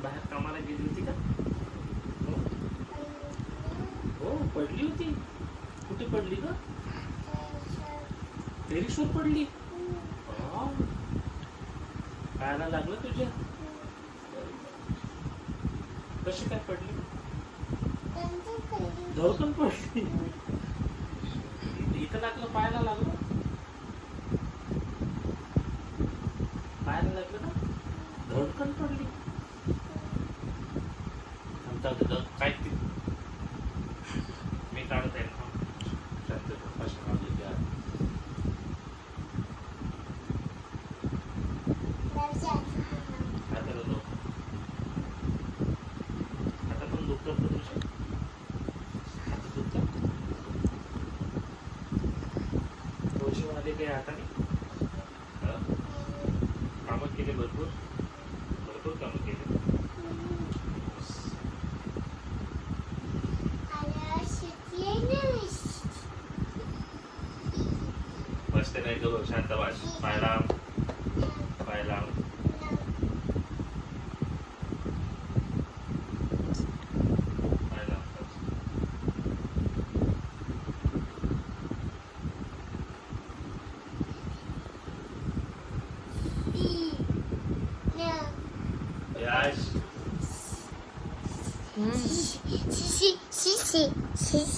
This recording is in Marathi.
बाहेर कामाला गेली होती का? हो हो, पडली होती. कुठे पडली ग? टेरिसवर पडली. हा. पायाला लागलं तुझ्या? कशी काय पडली? धडकन पडली. इथं लागलं, पायाला लागलं. पायाला लागलं ना, धडकन पडली. काय ती मी काढत आहे ना. शांत भाषण आली की आता पण दुखतं का तुझ्या? आता दुखतं? पैसे आले काही हाताने? कामं केले भरपूर भरपूर कामं केले. मस्त नाही गं, शांत वाच. पायला पायला पायला याश.